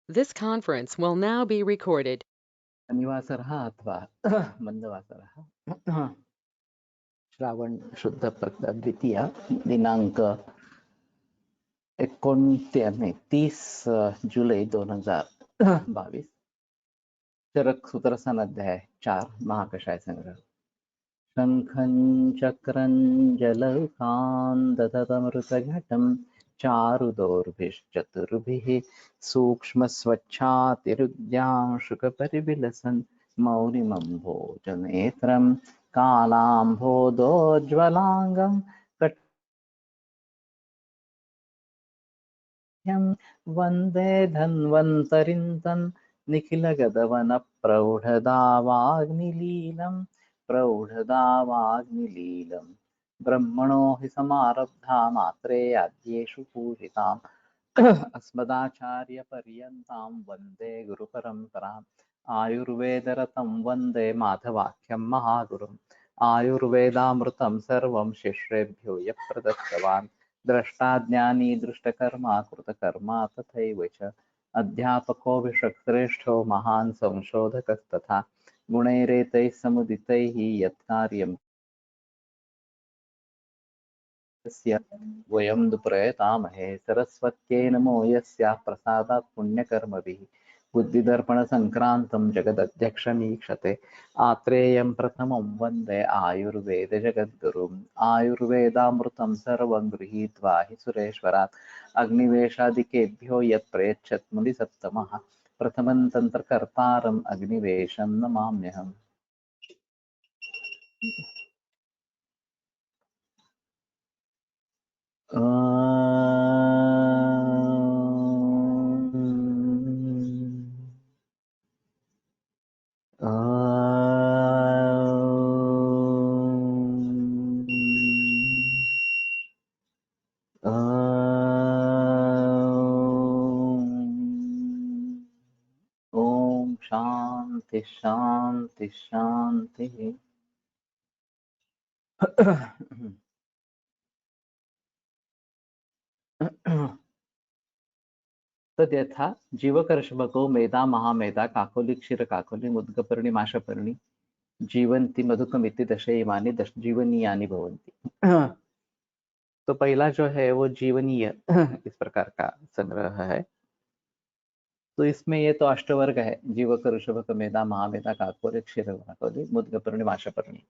This conference will now be recorded. शनिवासरः अथवा मन्दवासरः श्रावण शुद्ध द्वितीय दिनांक 30 जुलै 2022 चरक सूत्र अध्याय 4 महाकषाय संग्रह शंखं चक्रं जलकान्दतमृतघटं चारुदौर्भिश्चतुर्भिः सूक्ष्मस्वच्छातिरुद्यांशुकपरिविलसन् मौलिमम्भोजनेत्रं कालाम्भोदोज्ज्वलाङ्गं कट्यं वन्दे धन्वन्तरिं तन् निखिलगदवनप्रौढदावाग्निलीलम् प्रौढदावाग्निलीलम् ब्रह्मणो हि समारब्धा मात्रे आद्येषु पूजिताम् अस्मदाचार्यपर्यन्तां वन्दे गुरुपरम्पराम् आयुर्वेदरतं वन्दे माधवाख्यं महागुरुम् आयुर्वेदामृतं सर्वं शिष्येभ्यो यः प्रदत्तवान् द्रष्टा ज्ञानी दृष्टकर्मा कृतकर्मा तथैव च अध्यापको विश्वश्रेष्ठो महान् संशोधकस्तथा गुणैरेतैः समुदितैः यत्कार्यं तस्य वयं प्रयतामहे सरस्वत्यै नमो यस्याः प्रसादात् पुण्यकर्मभिः बुद्धिदर्पणसङ्क्रान्तं जगदध्यक्षमीक्षते आत्रेयं प्रथमं वन्दे आयुर्वेदजगद्गुरुम् आयुर्वेदामृतं सर्वं गृहीत्वा हि सुरेश्वरात् अग्निवेशादिकेभ्यो यत् प्रयच्छत् मुनिसत्तमः प्रथमं तन्त्रकर्तारम् अग्निवेशं नमाम्यहम्। ओम शांति शांति शांति। तद्यथा जीवकर्षभको मेधा महामेधा काकोली क्षीर काकोली मुद्गपर्णी माशपर्णी जीवंती मधुकमिति दशैवानि दश जीवनीयानि भवन्ति। तो पहला जो है वो जीवनीय इस प्रकार का संग्रह है। तो इसमें ये तो अष्टवर्ग है, जीवक ऋषभक मेधा महामेधा काकोली क्षीर काकोली मुद्गपर्णी माशपर्णी।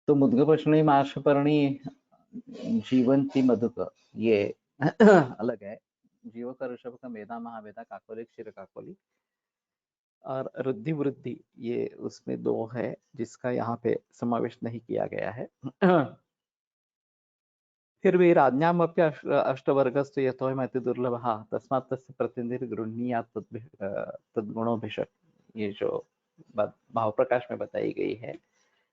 तो मुद्गपर्णी माशपर्णी जीवंती मधुक ये अलग है। जीवक ऋषभक मेधा महामेधा काकोली क्षीर काकोली और रुद्धि वृद्धि ये उसमें दो है जिसका यहाँ पे समावेश नहीं किया गया है। फिर भी राज्ञामप्य अष्टवर्गस्तु यतोऽयमति दुर्लभः तस्मात् तस्य प्रतिनिधिर्गृह्णीयात् तद्गुणोभिष, ये जो बात भाव प्रकाश में बताई गई है।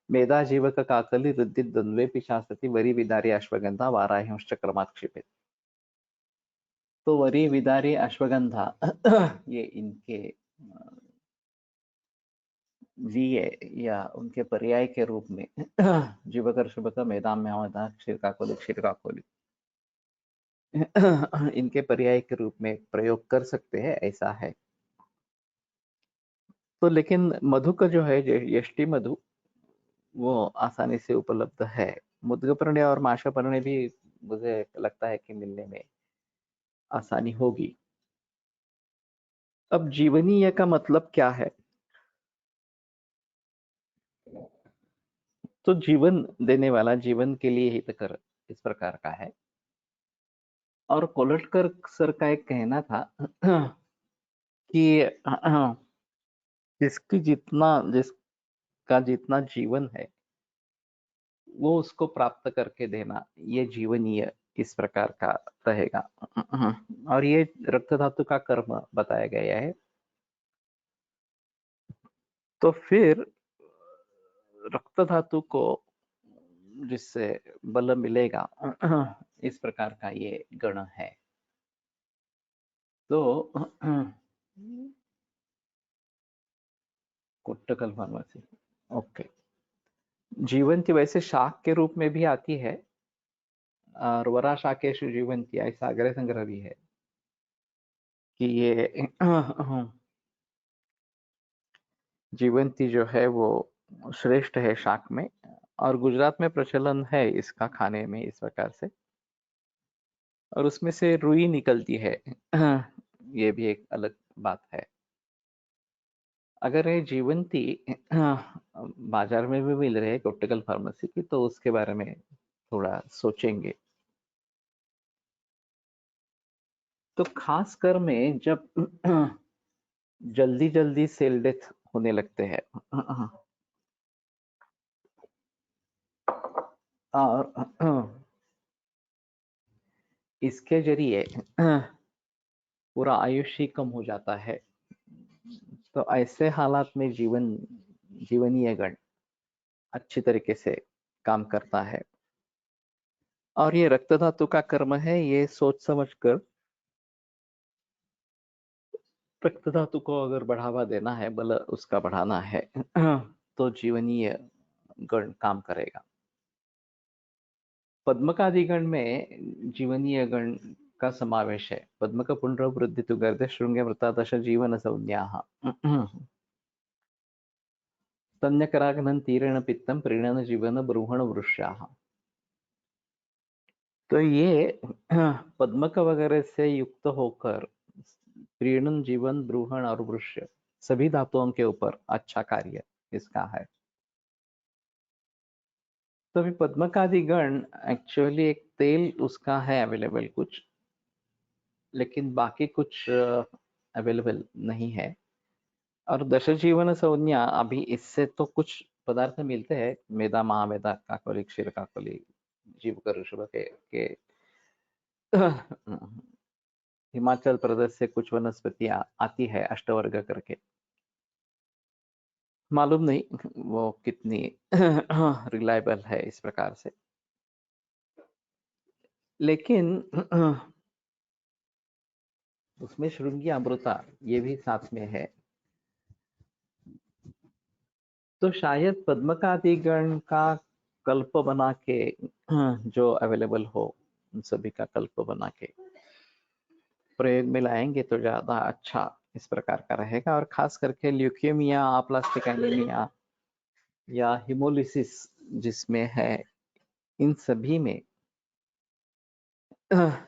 मेधा जीवक काकली रुद्धि द्वंद्वे पिशासति वरी विदारी अश्वगंधा वाराह्यंश्च क्रमात् क्षिपेत्। तो वरी विदारी अश्वगंधा ये इनके लिए या उनके पर्याय के रूप में जीवकर शुभक मेधा म्यामधा क्षीर काकोली इनके पर्याय के रूप में प्रयोग कर सकते हैं, ऐसा है। तो लेकिन मधु का जो है यष्टि मधु वो आसानी से उपलब्ध है। मुद्गपर्णी और माशापर्णी भी मुझे लगता है कि मिलने में आसानी होगी। अब जीवनीय का मतलब क्या है? तो जीवन देने वाला, जीवन के लिए हितकर इस प्रकार का है। और कोलटकर सर का एक कहना था कि जिसका जितना जीवन है वो उसको प्राप्त करके देना, ये जीवनीय इस प्रकार का रहेगा। और ये रक्त धातु का कर्म बताया गया है। तो फिर रक्त धातु को जिससे बल मिलेगा इस प्रकार का ये गण है। तो कुट्टकल फार्मेसी ओके। जीवंती वैसे शाक के रूप में भी आती है और वरा शाकेशु जीवंती ऐसा अग्रह संग्रह भी है। कि ये जीवंती जो है वो श्रेष्ठ है शाक में, और गुजरात में प्रचलन है इसका खाने में इस प्रकार से, और उसमें से रुई निकलती है। ये भी एक अलग बात है। अगर ये जीवंती बाजार में भी मिल रही है ऑप्टिकल फार्मेसी की, तो उसके बारे में थोड़ा सोचेंगे। तो खास कर में जब जल्दी जल्दी सेल डेथ होने लगते हैं, और इसके जरिए पूरा आयुष्य कम हो जाता है, तो ऐसे हालात में जीवनीय गण अच्छी तरीके से काम करता है। और ये रक्त धातु का कर्म है, ये सोच समझ कर रक्त धातु को अगर बढ़ावा देना है, बल उसका बढ़ाना है, तो जीवनीय गण काम करेगा। पद्मकादि गण में जीवनीय गण का समावेश है। पद्मक पुंड्रवृद्धि तु गर्द श्रृंगे वृत्तादश जीवन संज्ञाः स्तन्यकराघ्नं तीरेण पित्तं प्रीणन जीवन ब्रूहण वृष्याः। तो ये पद्मक वगैरह से युक्त होकर प्रीणन, जीवन, ब्रूहण और वृष्य सभी धातुओं के ऊपर अच्छा कार्य इसका है। तो अभी पद्मकादि गण एक्चुअली एक तेल उसका है अवेलेबल कुछ, लेकिन बाकी कुछ अवेलेबल नहीं है। और दशजीवन संज्ञा अभी इससे तो कुछ पदार्थ मिलते हैं, मेदा, महामेदा, काकोली, क्षीर काकोली, जीवक ऋषभ के हिमाचल प्रदेश से कुछ वनस्पतियां आती है अष्टवर्ग करके, मालूम नहीं वो कितनी रिलायबल है इस प्रकार से। लेकिन उसमें श्रृंगी अमृता ये भी साथ में है। तो शायद पद्मकादि गण का कल्प बना के जो अवेलेबल हो, उन सभी का कल्प बना के प्रयोग में लाएंगे तो ज्यादा अच्छा इस प्रकार का रहेगा। और खास करके ल्यूकेमिया, प्लास्टिक एनीमिया या हिमोलिसिस जिसमें है, इन सभी में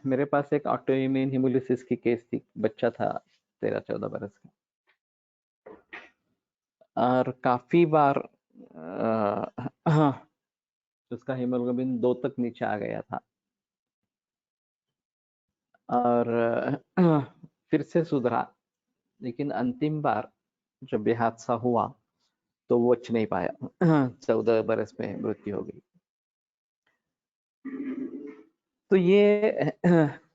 मेरे पास एक ऑटोइम्यून हिमोलिसिस की केस थी, बच्चा था 13-14 बरस का, और काफी बार उसका हीमोग्लोबिन 2 तक नीचे आ गया था, और फिर से सुधरा। लेकिन अंतिम बार जब ये हादसा हुआ तो वो बच नहीं पाया, 14 बरस में मृत्यु हो गई। तो ये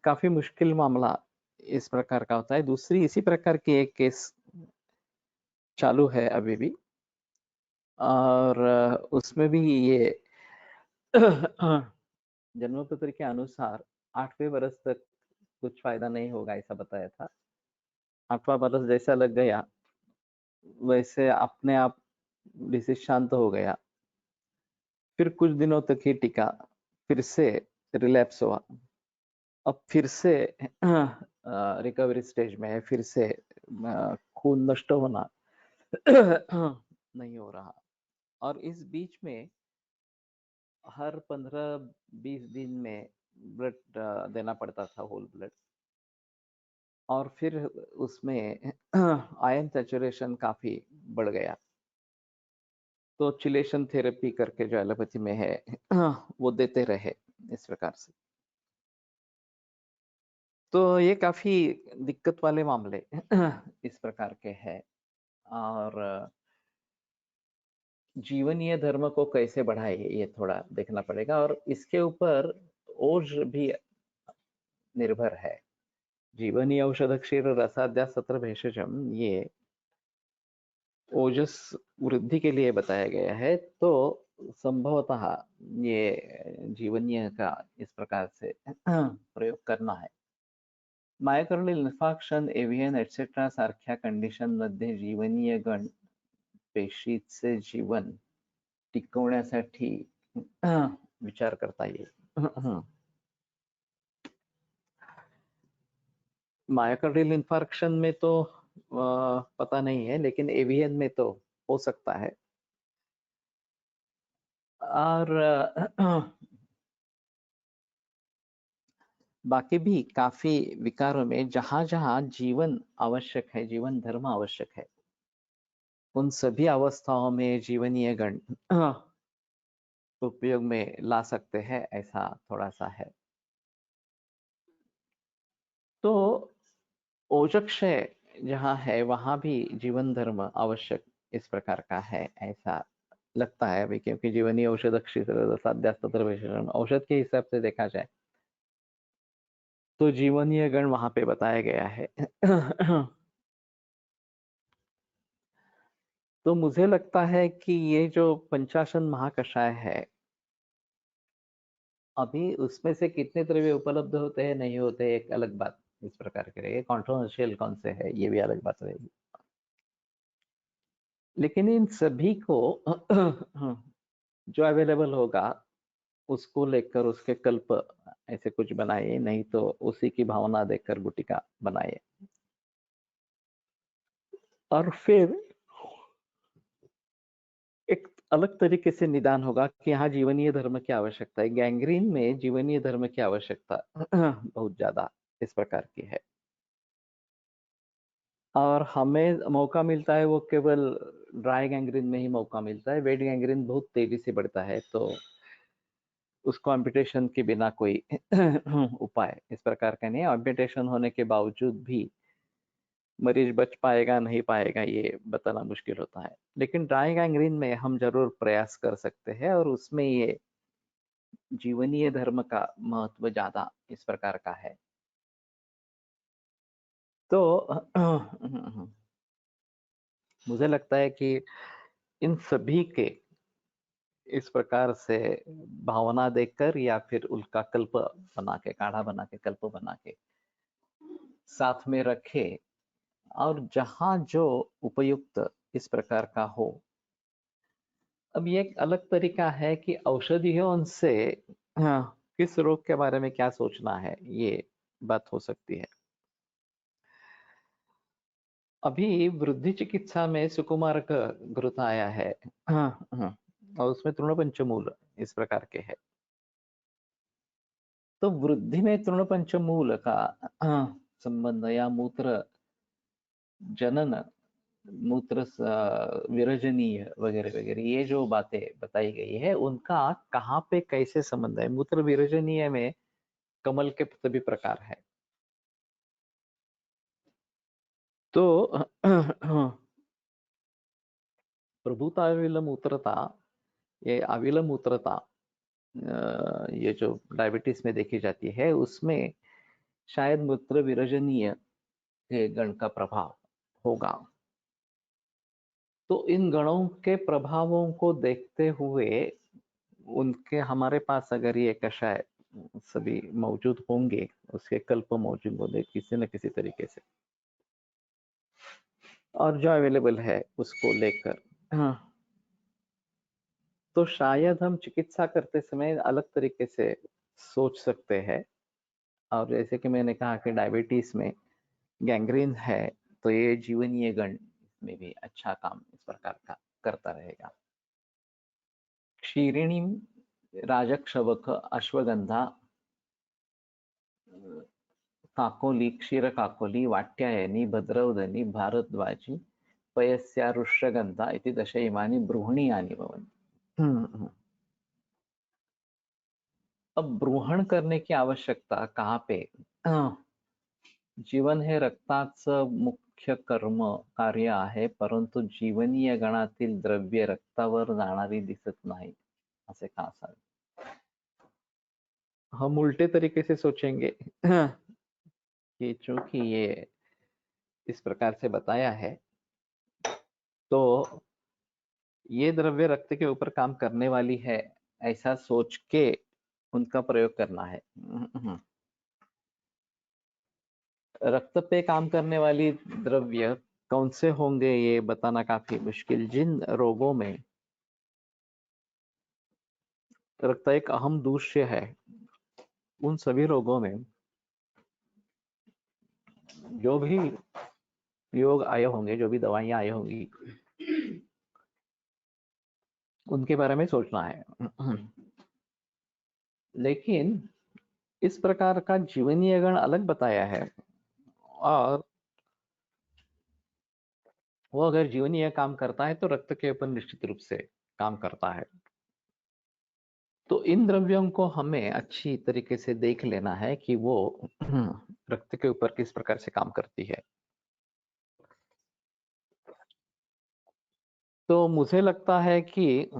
काफी मुश्किल मामला इस प्रकार का होता है। दूसरी इसी प्रकार की एक केस चालू है अभी भी, और उसमें भी ये जन्म पत्र के अनुसार 8वें बरस तक कुछ फायदा नहीं होगा ऐसा बताया था। 8वां बरस जैसा लग गया वैसे अपने आप डिसीज शांत हो गया, फिर कुछ दिनों तक ही टिका, फिर से रिलैप्स हुआ, अब फिर से रिकवरी स्टेज में है, फिर से खून नष्ट होना नहीं हो रहा। और इस बीच में हर 15-20 दिन में ब्लड देना पड़ता था, होल ब्लड, और फिर उसमें आयन सैचुरेशन काफी बढ़ गया। तो चिलेशन थेरेपी करके जो एलोपैथी में है वो देते रहे इस प्रकार से। तो ये काफी दिक्कत वाले मामले इस प्रकार के हैं। और जीवनीय धर्म को कैसे बढ़ाए ये थोड़ा देखना पड़ेगा, और इसके ऊपर ओज भी निर्भर है। जीवनीय औषध क्षीर रसाद्या सत्र भेषजम, ये ओजस वृद्धि के लिए बताया गया है। तो संभवतः ये जीवनीय का इस प्रकार से प्रयोग करना है। मायोकार्डियल इन्फार्क्शन, एव्हियन एटसेट्रा सारख्या कंडिशन मध्ये जीवनीय गण पेशीचे जीवन टिकवण्यासाठी विचार करता येईल। मायोकार्डियल इंफार्क्शन में तो पता नहीं है, लेकिन एवीएन में तो हो सकता है। और बाकी भी काफी विकारों में जहां जहां जीवन आवश्यक है, जीवन धर्म आवश्यक है, उन सभी अवस्थाओं में जीवनीय गण उपयोग में ला सकते हैं, ऐसा थोड़ा सा है। तो ओजक्षय जहाँ है वहां भी जीवन धर्म आवश्यक इस प्रकार का है, ऐसा लगता है अभी, क्योंकि जीवनी औषध साध्यास्त्र विशेषण औषध के हिसाब से देखा जाए तो जीवनीय गण वहां पे बताया गया है। तो मुझे लगता है कि ये जो पंचाशन महाकषाय है, अभी उसमें से कितने द्रव्य उपलब्ध होते हैं नहीं होते हैं, एक अलग बात इस प्रकार की रहेगी। कॉन्ट्रोवर्शियल कौन से है ये भी अलग बात रहेगी, लेकिन इन सभी को जो अवेलेबल होगा उसको लेकर उसके कल्प ऐसे कुछ बनाइए, नहीं तो उसी की भावना देखकर गुटिका बनाइए। और फिर एक अलग तरीके से निदान होगा कि यहाँ जीवनीय धर्म की आवश्यकता है, गैंग्रीन में जीवनीय धर्म की आवश्यकता बहुत ज्यादा इस प्रकार की है, और हमें मौका मिलता है वो केवल ड्राई गैंग्रीन में ही मौका मिलता है। वेट गैंग्रीन बहुत तेजी से बढ़ता है, तो उसको एम्पुटेशन के बिना कोई उपाय इस प्रकार का नहीं है। एम्पुटेशन होने के बावजूद भी मरीज बच पाएगा नहीं पाएगा ये बताना मुश्किल होता है, लेकिन ड्राई गैंग्रीन में हम जरूर प्रयास कर सकते हैं, और उसमें ये जीवनीय धर्म का महत्व ज्यादा इस प्रकार का है। तो मुझे लगता है कि इन सभी के इस प्रकार से भावना देखकर या फिर उनका कल्प बना के, काढ़ा बना के, कल्प बना के साथ में रखे, और जहां जो उपयुक्त इस प्रकार का हो। अब ये एक अलग तरीका है कि औषधियों से किस रोग के बारे में क्या सोचना है, ये बात हो सकती है। अभी वृद्धि चिकित्सा में सुकुमार का घृत आया है, और उसमें तृण पंचमूल इस प्रकार के है। तो वृद्धि में तृण पंचमूल का संबंध, या मूत्र जनन, मूत्र विरजनीय वगैरह वगैरह, ये जो बातें बताई गई है उनका कहाँ पे कैसे संबंध है। मूत्र विरजनीय में कमल के सभी प्रकार है। तो प्रभुता अविल मूत्रता, ये अविल मूत्रता ये जो डायबिटीज में देखी जाती है, उसमें शायद मूत्र विरजनीय के गण का प्रभाव होगा। तो इन गणों के प्रभावों को देखते हुए उनके हमारे पास अगर ये कषाय सभी मौजूद होंगे, उसके कल्प मौजूद होंगे किसी न किसी तरीके से, और जो अवेलेबल है उसको लेकर, हाँ, तो शायद हम चिकित्सा करते समय अलग तरीके से सोच सकते हैं। और जैसे कि मैंने कहा कि डायबिटीज में गैंग्रीन है, तो ये जीवनीय गण में भी अच्छा काम इस प्रकार का करता रहेगा। क्षीरिणी, राजक्षवक, अश्वगंधा, काकोली, क्षीर काकोली, वाट्यायनी, भद्रवदनी, भारद्वाजी, पयस्यारुष्यगंधा इति दश इमानि ब्रूहणीयानि भवन्ति। अब ब्रूहण करने की आवश्यकता कहाँ पे? जीवन हे रक्ताचं मुख्य कर्म कार्य आहे, परंतु जीवनीय गणातील द्रव्य रक्तावर जाणारी दिसत नाही, असे का असावे? हम उल्टे तरीके से सोचेंगे कि चूंकि ये इस प्रकार से बताया है, तो ये द्रव्य रक्त के ऊपर काम करने वाली है, ऐसा सोच के उनका प्रयोग करना है। रक्त पे काम करने वाली द्रव्य कौन से होंगे ये बताना काफी मुश्किल। जिन रोगों में रक्त एक अहम दूष्य है, उन सभी रोगों में जो भी योग आए होंगे, जो भी दवाइयाँ आई होंगी, उनके बारे में सोचना है। लेकिन इस प्रकार का जीवनीय गण अलग बताया है, और वो अगर जीवनीय काम करता है तो रक्त के ऊपर निश्चित रूप से काम करता है। तो इन द्रव्यों को हमें अच्छी तरीके से देख लेना है कि वो रक्त के ऊपर किस प्रकार से काम करती है। तो मुझे लगता है कि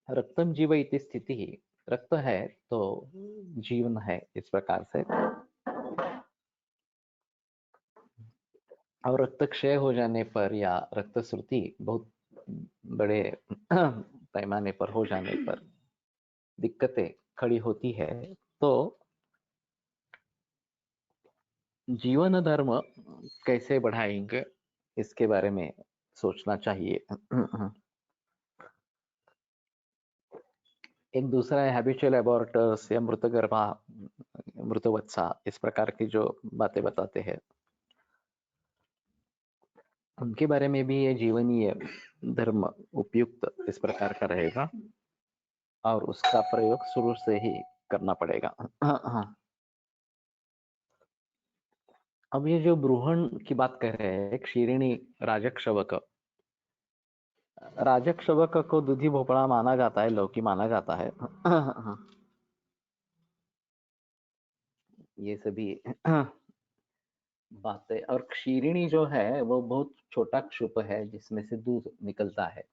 रक्तम जीव इति स्थिति, रक्त है तो जीवन है, इस प्रकार से। और रक्त क्षय हो जाने पर या रक्त श्रुति बहुत बड़े पैमाने पर हो जाने पर दिक्कतें खड़ी होती है, तो जीवन धर्म कैसे बढ़ाएंगे इसके बारे में सोचना चाहिए। एक दूसरा है हैबिचुअल एबॉर्टर्स या मृतगर्भा, मृतवत्सा, इस प्रकार की जो बातें बताते हैं, उनके बारे में भी ये जीवनीय धर्म उपयुक्त इस प्रकार का रहेगा, और उसका प्रयोग शुरू से ही करना पड़ेगा। अब ये जो ब्रूहण की बात कर रहे हैं, क्षीरिणी राजक शवक, राजक शवक को दूधी भोपड़ा माना जाता है, लौकी माना जाता है। ये सभी बातें। और क्षीरिणी जो है वो बहुत छोटा क्षुप है जिसमें से दूध निकलता है।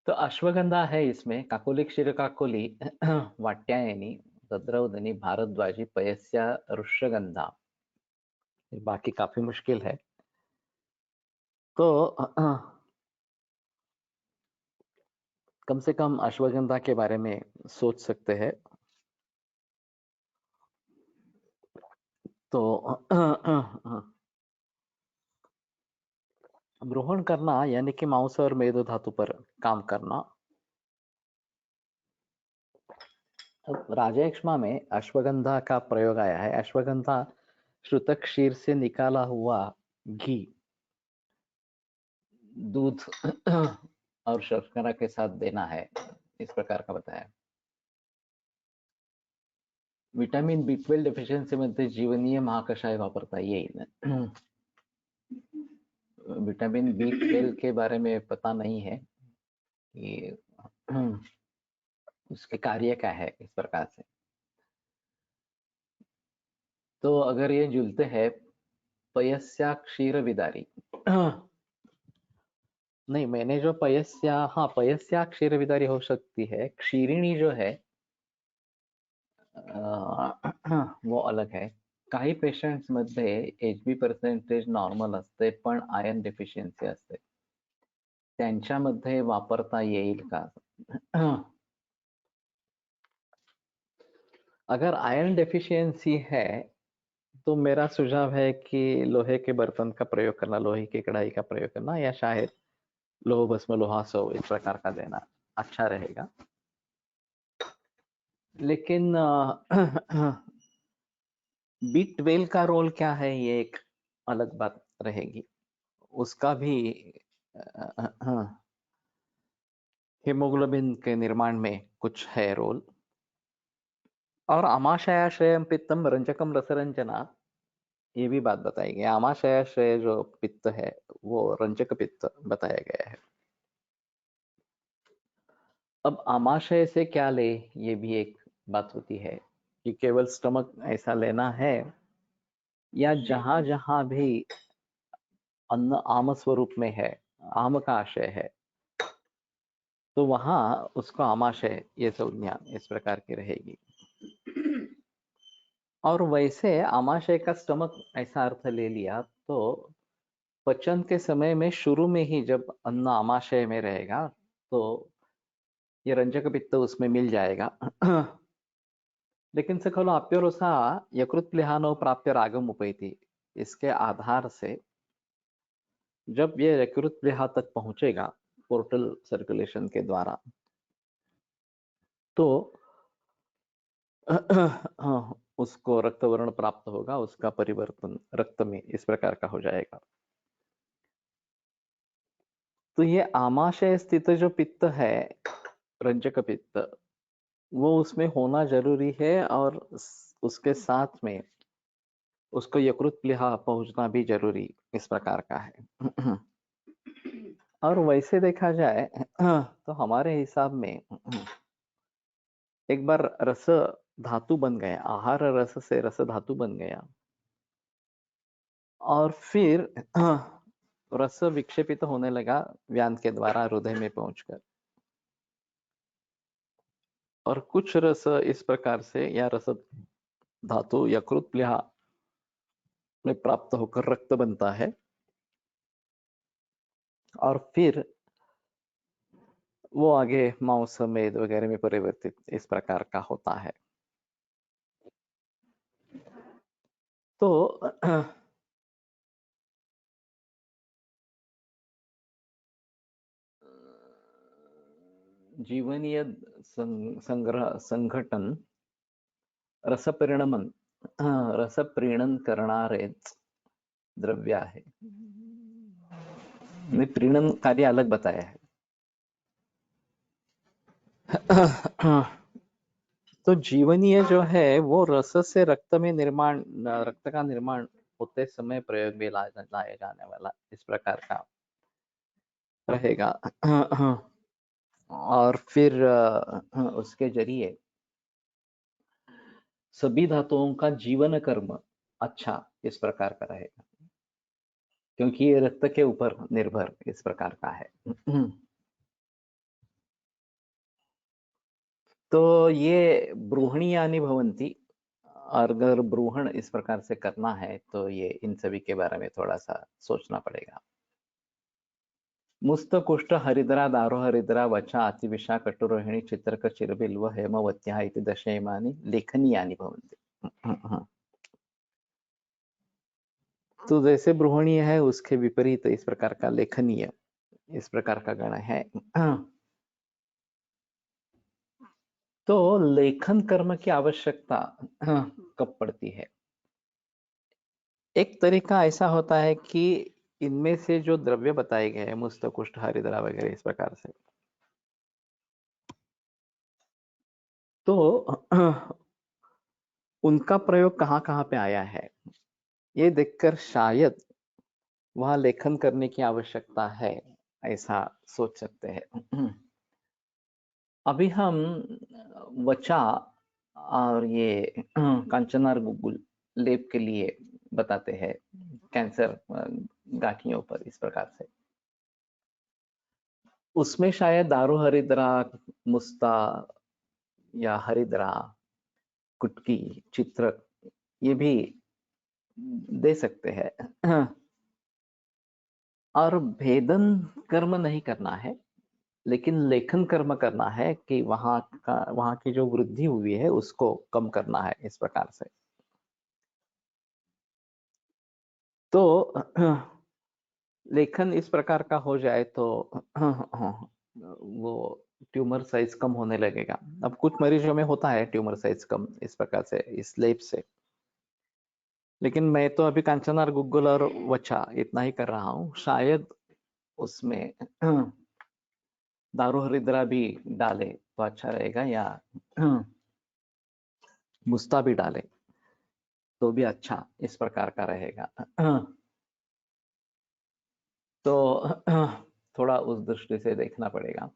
तो अश्वगंधा है इसमें, काकोली क्षीर काकोली वाट्यायनी भद्रवदनी भारद्वाजी पयस्या ऋष्यगंधा, बाकी काफी मुश्किल है। तो कम से कम अश्वगंधा के बारे में सोच सकते हैं। तो ग्रहण करना यानी कि मांस और मेद धातु पर काम करना। राजयक्ष्मा में अश्वगंधा का प्रयोग आया है। अश्वगंधा श्रुतक क्षीर से निकाला हुआ घी दूध और शर्करा के साथ देना है, इस प्रकार का बताया। विटामिन B12 डेफिशिएंसी मध्ये जीवनीय महाकषाय वापरता येईल। विटामिन B12 के बारे में पता नहीं है कि उसके कार्य क्या है इस प्रकार से। तो अगर ये जुलते हैं पयस्या क्षीर विदारी, नहीं, मैंने जो पयस्या, हाँ पयस्या क्षीर विदारी हो सकती है। क्षीरिणी जो है वो अलग है। काही पेशंट्स मध्ये HB पर्सेंटेज नॉर्मल असते पण आयर्न डेफिशियन्सी असते, त्यांच्यामध्ये वापरता येईल का? अगर आयरन डेफिशिएंसी है तो मेरा सुझाव है कि लोहे के बर्तन का प्रयोग करना, लोहे की कढ़ाई का प्रयोग करना, या शायद लोह भस्म लोहा सौ इस प्रकार का देना अच्छा रहेगा। लेकिन B12 का रोल क्या है ये एक अलग बात रहेगी। उसका भी हीमोग्लोबिन के निर्माण में कुछ है रोल। और आमाशयाश्रयम पित्तम रंजकम रसरंजना, ये भी बात बताई गई। आमाशयाश्रय जो पित्त है वो रंजक पित्त बताया गया है। अब आमाशय से क्या ले, ये भी एक बात होती है कि केवल स्टमक ऐसा लेना है, या जहां जहां भी अन्न आम स्वरूप में है, आम का आशय है, तो वहां उसको आमाशय ये संज्ञा इस प्रकार की रहेगी। और वैसे आमाशय का स्टमक ऐसा अर्थ ले लिया तो पचन के समय में शुरू में ही जब अन्न आमाशय में रहेगा तो ये रंजक पित्त उसमें मिल जाएगा। लेकिन से खलो आप्योरुसा यकृत प्लिहानो प्राप्य रागम उपैति, इसके आधार से जब ये यकृत प्लिहा तक पहुंचेगा पोर्टल सर्कुलेशन के द्वारा, तो उसको रक्त वर्ण प्राप्त होगा, उसका परिवर्तन रक्त में इस प्रकार का हो जाएगा। तो ये आमाशय स्थित जो पित्त है, रंजक पित्त, वो उसमें होना जरूरी है, और उसके साथ में उसको यकृत प्लीहा पहुंचना भी जरूरी इस प्रकार का है। और वैसे देखा जाए तो हमारे हिसाब में एक बार रस धातु बन गया, आहार रस से रस धातु बन गया, और फिर रस विक्षेपित होने लगा व्यान के द्वारा हृदय में पहुंचकर, और कुछ रस इस प्रकार से या रस धातु यकृत प्लीहा में प्राप्त होकर रक्त बनता है, और फिर वो आगे मांस मेद वगैरह में परिवर्तित इस प्रकार का होता है। तो जीवनीय संग्रह संघटन रसपरिणमन, रसप्रीणन करणारे द्रव्य आहे। ने प्रीणन कार्य अलग बताया है। तो जीवनीय जो है वो रस से रक्त में निर्माण, रक्त का निर्माण होते समय प्रयोग में लाया जाने वाला इस प्रकार का रहेगा। और फिर उसके जरिए सभी धातुओं का जीवन कर्म अच्छा इस प्रकार का रहेगा, क्योंकि ये रक्त के ऊपर निर्भर इस प्रकार का है। तो ये ब्रूहणीयानि भवन्ति, और अगर ब्रूहण इस प्रकार से करना है तो ये इन सभी के बारे में थोड़ा सा सोचना पड़ेगा। मुस्त कुष्ठ हरिद्रा दारो हरिद्रा वचा अतिविषा कटुरोहिणी चित्रक चिरबिल्व हेमवत्या इति दशेमानि लेखनीयानि भवन्ति। तो जैसे ब्रूहणीय है उसके विपरीत इस प्रकार का लेखनीय इस प्रकार का गण है। तो लेखन कर्म की आवश्यकता कब पड़ती है? एक तरीका ऐसा होता है कि इनमें से जो द्रव्य बताए गए हैं, मुस्त कुष्ठ हरिद्रा वगैरह इस प्रकार से, तो उनका प्रयोग कहाँ कहाँ पे आया है ये देखकर शायद वहां लेखन करने की आवश्यकता है, ऐसा सोच सकते हैं। अभी हम वचा और ये कांचनार गुग्गुल लेप के लिए बताते हैं कैंसर गांठियों पर इस प्रकार से। उसमें शायद दारू हरिद्रा, मुस्ता या हरिद्रा, कुटकी, चित्रक ये भी दे सकते हैं। और भेदन कर्म नहीं करना है, लेकिन लेखन कर्म करना है कि वहां की जो वृद्धि हुई है उसको कम करना है इस प्रकार से। तो लेखन इस प्रकार का हो जाए तो वो ट्यूमर साइज कम होने लगेगा। अब कुछ मरीजों में होता है ट्यूमर साइज कम इस प्रकार से इस लेप से, लेकिन मैं तो अभी कांचनार गुग्गल और वचा इतना ही कर रहा हूँ। शायद उसमें दारू हरिद्रा भी डाले तो अच्छा रहेगा, या मुस्ता भी डाले तो भी अच्छा इस प्रकार का रहेगा। तो थोड़ा उस दृष्टि से देखना पड़ेगा।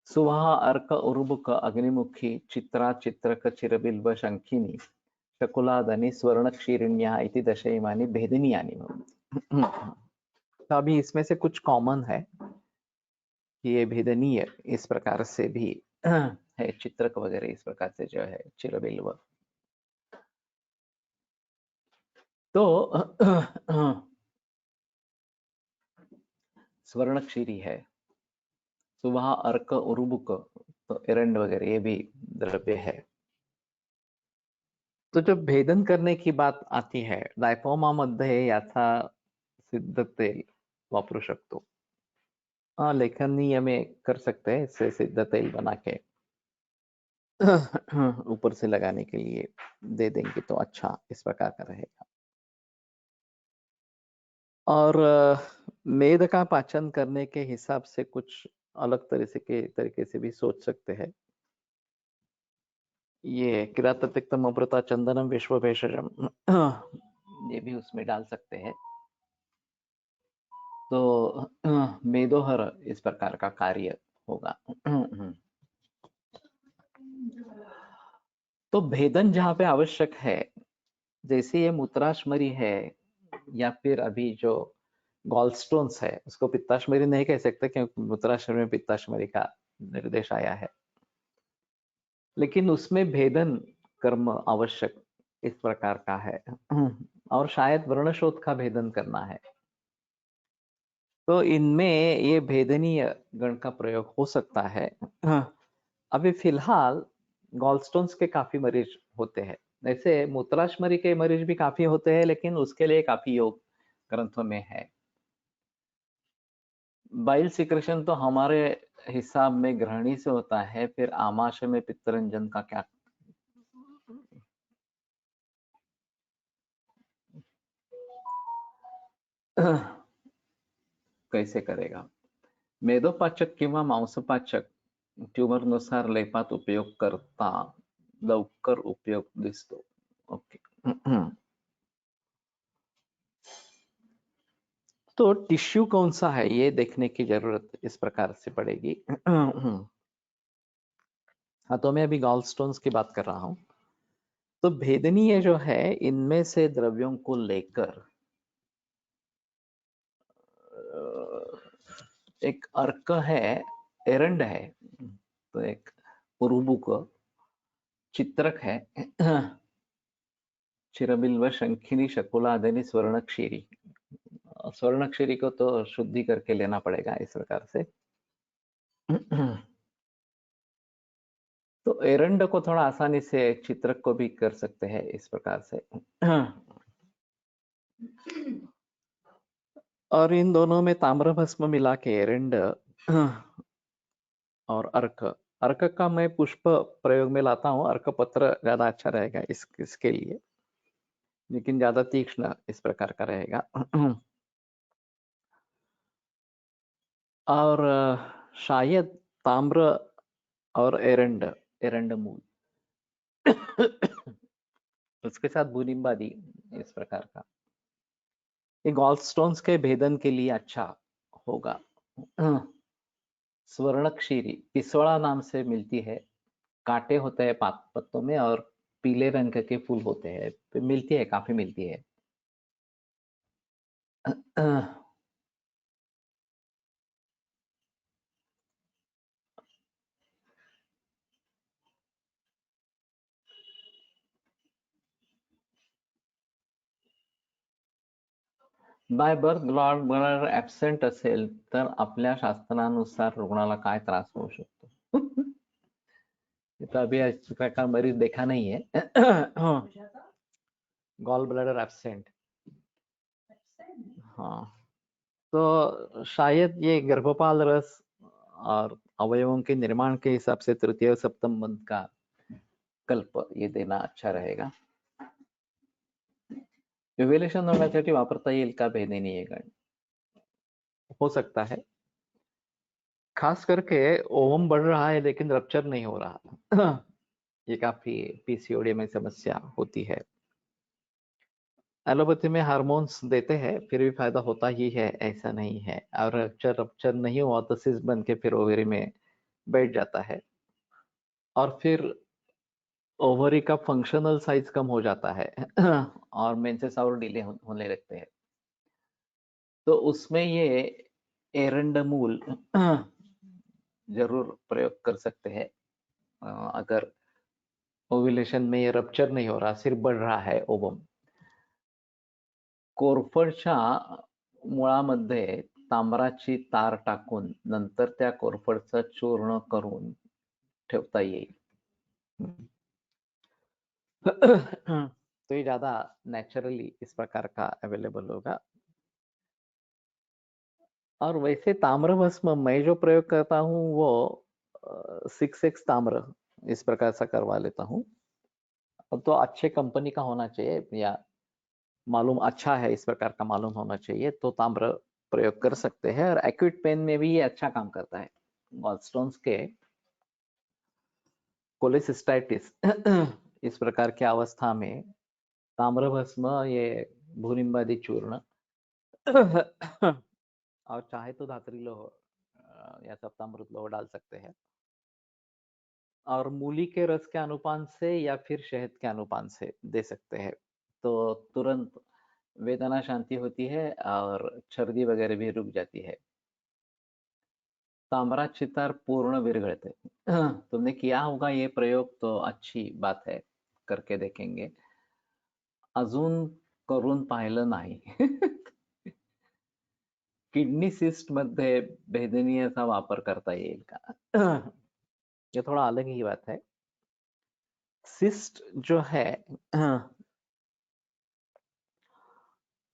सुवह अर्क उर्बुक अग्निमुखी चित्रा चित्रक चिरबिल्व शंखिनी शकुलादनि स्वर्ण क्षीरिण्या इति दशैमानि भेदिनीयानि भवन्ति। तो अभी इसमें से कुछ कॉमन है कि ये भेदनीय इस प्रकार से भी है, चित्रक वगैरह इस प्रकार से जो है चिरबिल्व। तो स्वर्ण क्षीरी है, सुवह अर्क उर्बुक, तो एरंड वगैरह ये भी द्रव्य है। तो जब भेदन करने की बात आती है, लाइपोमा मध्ये याचा सिद्ध तेल वापरू शकतो। हाँ, लेखनीय में कर सकते हैं इससे सिद्ध तेल बना के। ऊपर से लगाने के लिए दे देंगे तो अच्छा इस प्रकार का रहेगा। और मेद का पाचन करने के हिसाब से कुछ अलग तरीके से भी सोच सकते हैं। ये किराततिक्तम अमृता चंदनम विश्व भेषजम ये भी उसमें डाल सकते हैं। तो मेदोहर इस प्रकार का कार्य होगा। तो भेदन जहाँ पे आवश्यक है, जैसे ये मूत्राशमरी है या फिर अभी जो गॉलस्टोन्स है, उसको पित्ताशमरी नहीं कह सकते क्योंकि मूत्राशमरी में पित्ताशमरी का निर्देश आया है, लेकिन उसमें भेदन कर्म आवश्यक इस प्रकार का है। और शायद वर्णशोथ का भेदन करना है, तो इनमें ये भेदनीय गण का प्रयोग हो सकता है। अभी फिलहाल गॉलस्टोन्स के काफी मरीज होते हैं, ऐसे मूत्राशमरी के मरीज भी काफी होते हैं, लेकिन उसके लिए काफी योग ग्रंथों में है। बाइल सिक्रेशन तो हमारे हिसाब में ग्रहणी से होता है, फिर आमाशय में पित्तरंजन का क्या कैसे करेगा? मेदोपाचक किंवा मांसपाचक ट्यूमरनुसार लेपात उपयोग करता लवकर उपयोग दिसतो. ओके. तो टिश्यू कौन सा है ये देखने की जरूरत इस प्रकार से पड़ेगी। हाँ, तो मैं अभी गॉलस्टोन्स की बात कर रहा हूँ। तो भेदनीय जो है, इनमें से द्रव्यों को लेकर एक अर्क है, एरंड है, तो एक पुरुबुक चित्रक है, चिरबिल्व शंखिनी शकुलादनी स्वर्णक्षीरी। स्वर्णक्षीरी को तो शुद्धि करके लेना पड़ेगा इस प्रकार से। तो एरंड को थोड़ा आसानी से चित्रक को भी कर सकते हैं इस प्रकार से। और इन दोनों में ताम्र भस्म मिला के एरंड और अर्क, अर्क का मैं पुष्प प्रयोग में लाता हूँ, अर्क पत्र ज्यादा अच्छा रहेगा इसके लिए, लेकिन ज्यादा तीक्ष्ण इस प्रकार का रहेगा। और शायद ताम्र और एरंड, एरंड मूल उसके साथ बुनिम्बादी इस प्रकार का, ये गॉलस्टोन्स के भेदन के लिए अच्छा होगा। स्वर्णक्षीरी पिसोड़ा नाम से मिलती है, कांटे होते हैं पत्तों में और पीले रंग के फूल होते हैं, मिलती है, काफी मिलती है। By birth God brother absent असेल तर आपल्या शास्त्रानुसार रुग्णाला काय त्रास होऊ शकतो? ये तो अभी इस प्रकार का मरीज देखा नहीं है। गॉल ब्लैडर एब्सेंट, हाँ, तो शायद ये गर्भपाल रस और अवयवों के निर्माण के हिसाब से तृतीय सप्तम मंथ का कल्प ये देना अच्छा रहेगा। रिव्हेलेशन होण्यासाठी वापरता येईल का भेदनीय गण? हो सकता है, खास करके ओवम बढ़ रहा है लेकिन रप्चर नहीं हो रहा। ये काफी पीसीओडी में समस्या होती है। एलोपैथी में हार्मोन्स देते हैं, फिर भी फायदा होता ही है ऐसा नहीं है, और रप्चर नहीं हुआ तो सिस्ट बन के फिर ओवरी में बैठ जाता है, और फिर ओवरी का फंक्शनल साइज कम हो जाता है और मेंसेस और डिले होने लगते हैं। तो उसमें ये एरंडमूल जरूर प्रयोग कर सकते हैं। अगर ओव्यूलेशन में ये रप्चर नहीं हो रहा, सिर्फ बढ़ रहा है ओवम, कोरफडच्या मुळामध्ये तांबराची तार टाकून नंतर त्या कोरफडचं चूर्ण करून ठेवता येईल। तो ये ज्यादा नेचुरली इस प्रकार का अवेलेबल होगा। और वैसे ताम्र भस्म मैं जो प्रयोग करता हूँ वो 6x ताम्र इस प्रकार सा करवा लेता हूँ। अब तो अच्छे कंपनी का होना चाहिए, या मालूम अच्छा है इस प्रकार का मालूम होना चाहिए, तो ताम्र प्रयोग कर सकते हैं। और एक्यूट पेन में भी ये अच्छा काम करता है। गॉलस्टोन्स के कोलेसिस्टाइटिस इस प्रकार की अवस्था में ताम्र भस्म, ये भूनिम्बादि चूर्ण और चाहे तो धात्री लोह या सप्तामृत लोह डाल सकते हैं, और मूली के रस के अनुपान से या फिर शहद के अनुपान से दे सकते हैं, तो तुरंत वेदना शांति होती है और सर्दी वगैरह भी रुक जाती है। ताम्रा चितार पूर्ण विरगळते। तुमने किया होगा ये प्रयोग, तो अच्छी बात है, करके देखेंगे। अजून करून पाहिलं नाही। किडनी सिस्ट मध्ये भेदनीयचा वापर करता येईल का? ये थोड़ा अलग ही बात है। सिस्ट जो है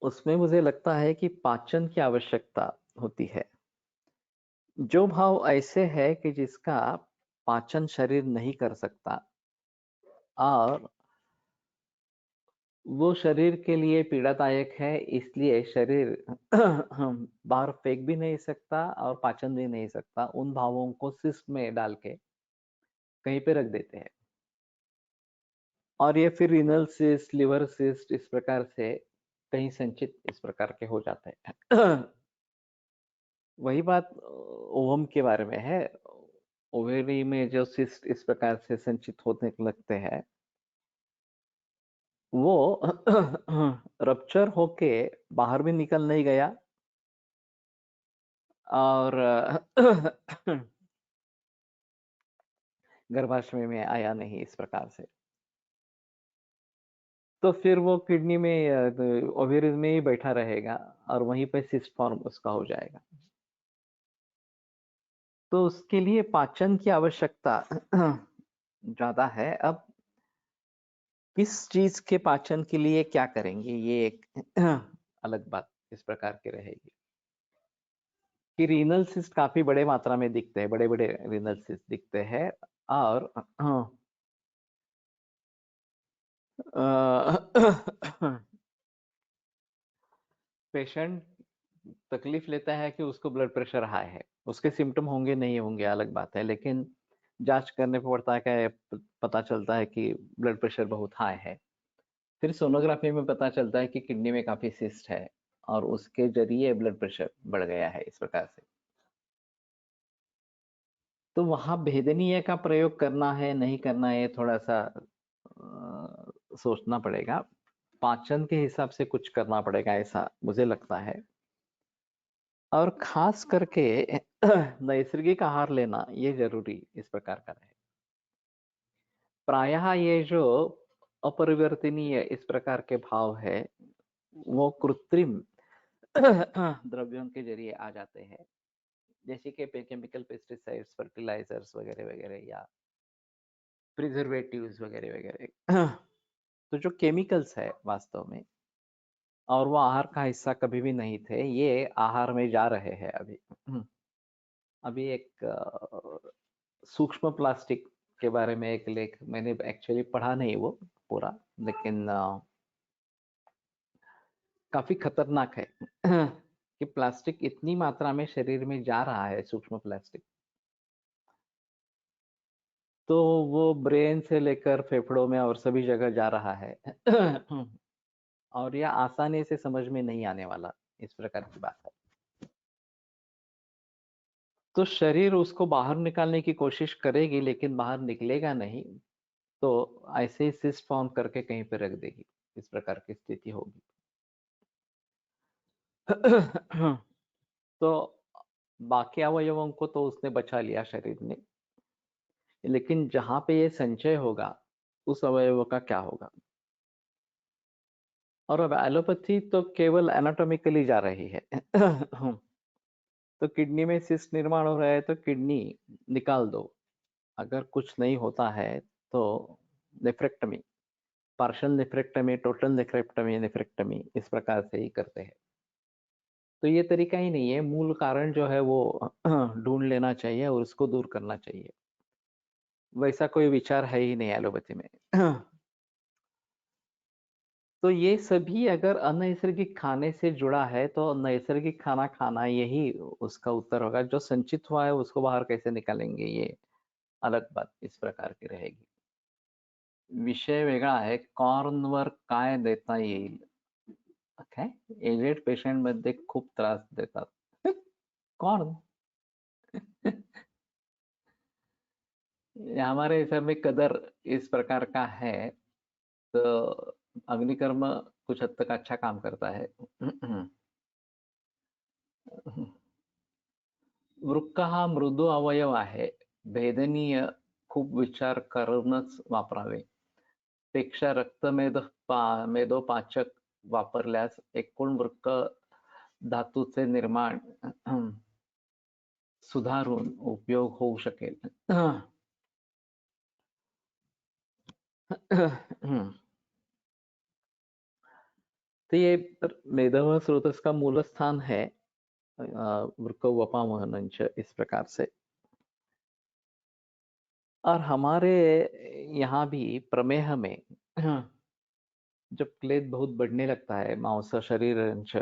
उसमें मुझे लगता है कि पाचन की आवश्यकता होती है। जो भाव ऐसे है कि जिसका पाचन शरीर नहीं कर सकता, और वो शरीर के लिए पीड़ादायक है, इसलिए शरीर बाहर फेंक भी नहीं सकता और पाचन भी नहीं सकता, उन भावों को सिस्ट में डाल के कहीं पे रख देते हैं, और ये फिर रिनल सिस्ट, लिवर सिस्ट इस प्रकार से कहीं संचित इस प्रकार के हो जाते हैं। वही बात ओवम के बारे में है। ओवेरी में जो सिस्ट इस प्रकार से संचित होने लगते हैं, वो रप्चर होके बाहर भी निकल नहीं गया, और गर्भाशय में आया नहीं इस प्रकार से। तो फिर वो किडनी में, ओवेरी में ही बैठा रहेगा, और वहीं पे सिस्ट फॉर्म उसका हो जाएगा। तो उसके लिए पाचन की आवश्यकता ज्यादा है। अब किस चीज के पाचन के लिए क्या करेंगे, ये एक अलग बात इस प्रकार की रहेगी कि रीनल सिस्ट काफी बड़े मात्रा में दिखते हैं, बड़े बड़े रीनल सिस्ट दिखते हैं, और पेशेंट तकलीफ लेता है कि उसको ब्लड प्रेशर हाई है। उसके सिम्टम होंगे नहीं होंगे अलग बात है, लेकिन जांच करने पर पड़ता है कि पता चलता है कि ब्लड प्रेशर बहुत हाई है। फिर सोनोग्राफी में पता चलता है कि किडनी में काफी सिस्ट है, और उसके जरिए ब्लड प्रेशर बढ़ गया है इस प्रकार से। तो वहां भेदनीय का प्रयोग करना है नहीं करना है, थोड़ा सा सोचना पड़ेगा। पाचन के हिसाब से कुछ करना पड़ेगा, ऐसा मुझे लगता है। और खास करके नैसर्गिक आहार लेना ये जरूरी इस प्रकार का है। प्रायः ये जो अपरिवर्तनीय इस प्रकार के भाव है, वो कृत्रिम द्रव्यों के जरिए आ जाते हैं, जैसे कि केमिकल पेस्टिसाइड्स, फर्टिलाइजर्स वगैरह वगैरह, या प्रिजर्वेटिव्स वगैरह वगैरह। तो जो केमिकल्स है वास्तव में, और वो आहार का हिस्सा कभी भी नहीं थे, ये आहार में जा रहे हैं अभी। अभी एक सूक्ष्म प्लास्टिक के बारे में एक लेख मैंने एक्चुअली पढ़ा नहीं वो पूरा, लेकिन काफी खतरनाक है कि प्लास्टिक इतनी मात्रा में शरीर में जा रहा है, सूक्ष्म प्लास्टिक, तो वो ब्रेन से लेकर फेफड़ों में और सभी जगह जा रहा है। और यह आसानी से समझ में नहीं आने वाला इस प्रकार की बात है। तो शरीर उसको बाहर निकालने की कोशिश करेगी, लेकिन बाहर निकलेगा नहीं, तो ऐसे ही सिस्ट फॉर्म करके कहीं पे रख देगी, इस प्रकार की स्थिति होगी। तो बाकी अवयवों को तो उसने बचा लिया शरीर ने, लेकिन जहां पे ये संचय होगा उस अवयव का क्या होगा? और अब एलोपैथी तो केवल एनाटॉमिकली जा रही है। तो किडनी में सिस्ट निर्माण हो रहा है तो किडनी निकाल दो, अगर कुछ नहीं होता है तो nephrectomy, partial nephrectomy, total nephrectomy, nephrectomy इस प्रकार से ही करते हैं। तो ये तरीका ही नहीं है, मूल कारण जो है वो ढूंढ लेना चाहिए और उसको दूर करना चाहिए। वैसा कोई विचार है ही नहीं एलोपैथी में। तो ये सभी अगर अनैसर्गिक खाने से जुड़ा है तो नैसर्गिक खाना खाना यही उसका उत्तर होगा। जो संचित हुआ है उसको बाहर कैसे निकालेंगे, ये अलग बात इस प्रकार की रहेगी। विषय वेगळा आहे, कॉर्नवर काय देता येईल? काय एजेड पेशंट मध्ये खूप त्रास देतात। कॉर्न। हमारे हिसाब में कदर इस प्रकार का है, तो अग्निकर्म कुछ हद तक अच्छा काम करता है। वृक्क हा मृदू अवयव आहे, भेदनीय, खूप विचार करूनच वापरावे. पेक्षा मेदोपाचक वापरल्यास एकूण वृक्क धातूचे निर्माण सुधारून उपयोग होऊ शकेल. तो ये मेदह स्रोतस का मूल स्थान है वृक्क वपामहनंच, इस प्रकार से। और हमारे यहाँ भी प्रमेह में जब क्लेद बहुत बढ़ने लगता है, मांस शरीरंच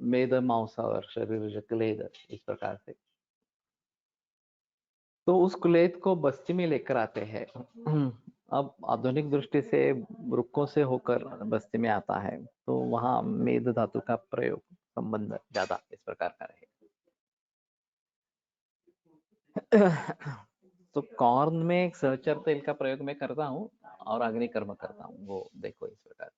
मेद मांस और शरीर क्लेद, इस प्रकार से, तो उस क्लेद को बस्ती में लेकर आते हैं। अब आधुनिक दृष्टि से वृक्कों से होकर बस्ती में आता है, तो वहां मेद धातु का प्रयोग संबंध ज्यादा इस प्रकार का रहेगा। तो कॉर्न में एक सहचर तेल का प्रयोग मैं करता हूँ और अग्निकर्म करता हूँ, वो देखो इस प्रकार।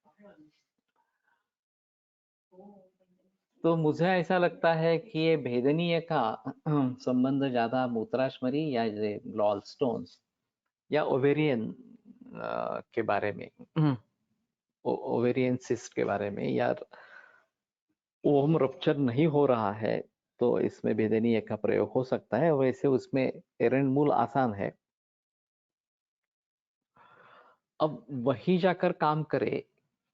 तो मुझे ऐसा लगता है कि ये भेदनीय का संबंध ज्यादा मूत्राशमरी या गॉल स्टोन्स या ओवेरियन के बारे में, ओवेरियन सिस्ट के बारे में, या ओम रप्चर नहीं हो रहा है तो इसमें भेदनीय का प्रयोग हो सकता है। वैसे उसमें एरंड मूल आसान है, अब वही जाकर काम करे,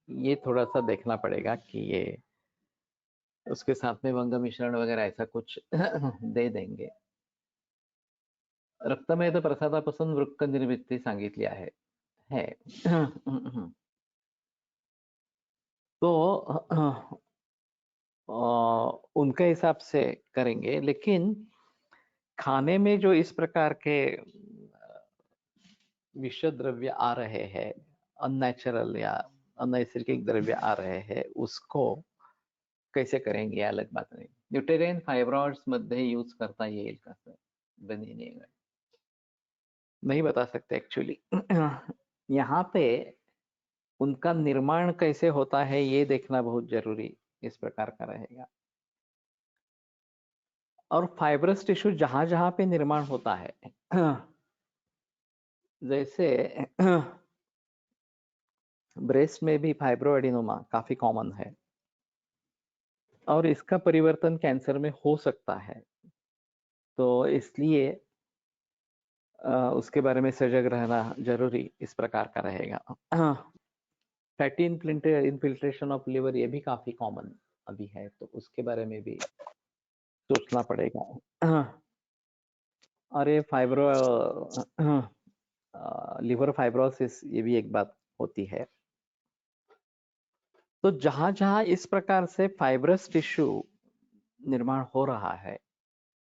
ये थोड़ा सा देखना पड़ेगा कि ये उसके साथ में वंग मिश्रण वगैरह ऐसा कुछ दे देंगे। रक्तमेद प्रसादापासून वृक्क निर्मिती सांगितली है। तो उनके हिसाब से करेंगे, लेकिन खाने में जो इस प्रकार के विषय द्रव्य आ रहे हैं, अननेचुरल या अनैसर्गिक द्रव्य आ रहे हैं, उसको कैसे करेंगे अलग बात नहीं। न्यूटेरियन फाइब्रॉइड्स मध्ये यूज करता येईल का सर? बनिए नहीं बता सकते एक्चुअली। यहाँ पे उनका निर्माण कैसे होता है ये देखना बहुत जरूरी इस प्रकार का रहेगा। और फाइब्रस टिश्यू जहां जहां पे निर्माण होता है, जैसे ब्रेस्ट में भी फाइब्रोएडिनोमा काफी कॉमन है और इसका परिवर्तन कैंसर में हो सकता है, तो इसलिए उसके बारे में सजग रहना जरूरी इस प्रकार का रहेगा। फैटी इन्फिल्ट्रेशन ऑफ लिवर, ये भी काफी कॉमन अभी है, तो उसके बारे में भी सोचना पड़ेगा। और ये लिवर फाइब्रोसिस, ये भी एक बात होती है। तो जहां जहां इस प्रकार से फाइब्रस टिश्यू निर्माण हो रहा है,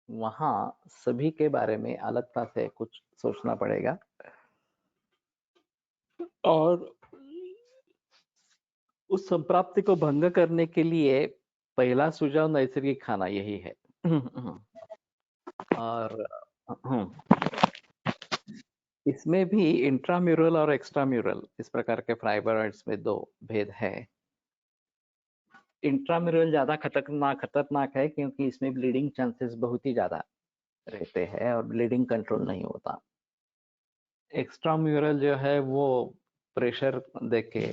वहां सभी के बारे में अलगता से कुछ सोचना पड़ेगा। और उस संप्राप्ति को भंग करने के लिए पहला सुझाव नैसर्गिक खाना यही है। और इसमें भी इंट्राम्यूरल और एक्स्ट्राम्यूरल इस प्रकार के फाइब्रॉइड्स में दो भेद है। इंट्राम्यूरल ज्यादा खतरनाक है क्योंकि इसमें ब्लीडिंग चांसेस बहुत ही ज्यादा रहते हैं और ब्लीडिंग कंट्रोल नहीं होता। एक्स्ट्राम्यूरल जो है वो प्रेशर देके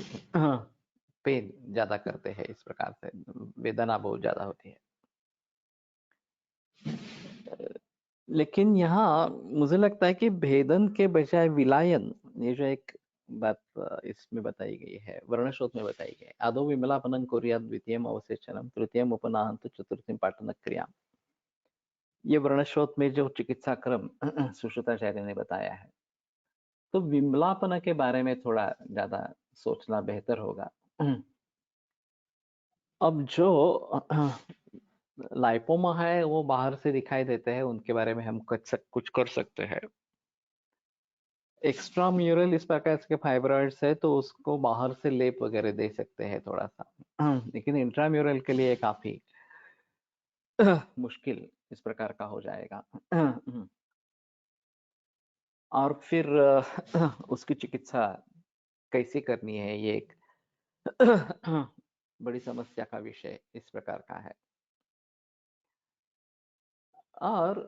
पेन ज्यादा करते हैं, इस प्रकार से वेदना बहुत ज्यादा होती है। लेकिन यहाँ मुझे लगता है कि भेदन के बजाय विलायन, ये जो एक बात इसमें बताई गई है, वर्णशोध में बताई गई है, आदौ विमलापनं कुर्यात् द्वितीयम् अवसेचनम् तृतीयम् उपनाहन्तु चतुर्थीं पाटन क्रियाम्। ये वर्णस्रोत में जो चिकित्सा क्रम सुश्रुताचार्य ने बताया है, तो विमलापन के बारे में थोड़ा ज्यादा सोचना बेहतर होगा। अब जो लाइपोमा है वो बाहर से दिखाई देते हैं, उनके बारे में हम कुछ कर सकते हैं। एक्स्ट्रा म्यूरल इस प्रकार के फाइब्रॉइड्स है तो उसको बाहर से लेप वगैरह दे सकते हैं थोड़ा सा, लेकिन इंट्राम्यूरल के लिए काफी मुश्किल इस प्रकार का हो जाएगा। और फिर उसकी चिकित्सा कैसे करनी है, ये एक बड़ी समस्या का विषय इस प्रकार का है। और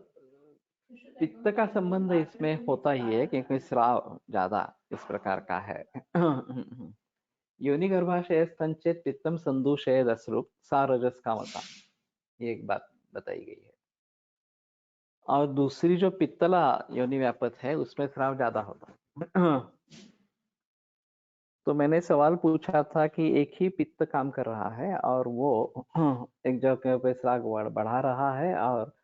पित्त का संबंध इसमें होता ही है क्योंकि स्राव ज्यादा इस प्रकार का है। योनि गर्भाशय संचित पित्तम संदूषय दसरूप सा रजस का मता, ये एक बात बताई गई है। और दूसरी जो पित्तला योनि व्यापत है उसमें स्राव ज्यादा होता है। तो मैंने सवाल पूछा था कि एक ही पित्त काम कर रहा है और वो एक जगह पे स्राव बढ़ा रहा है और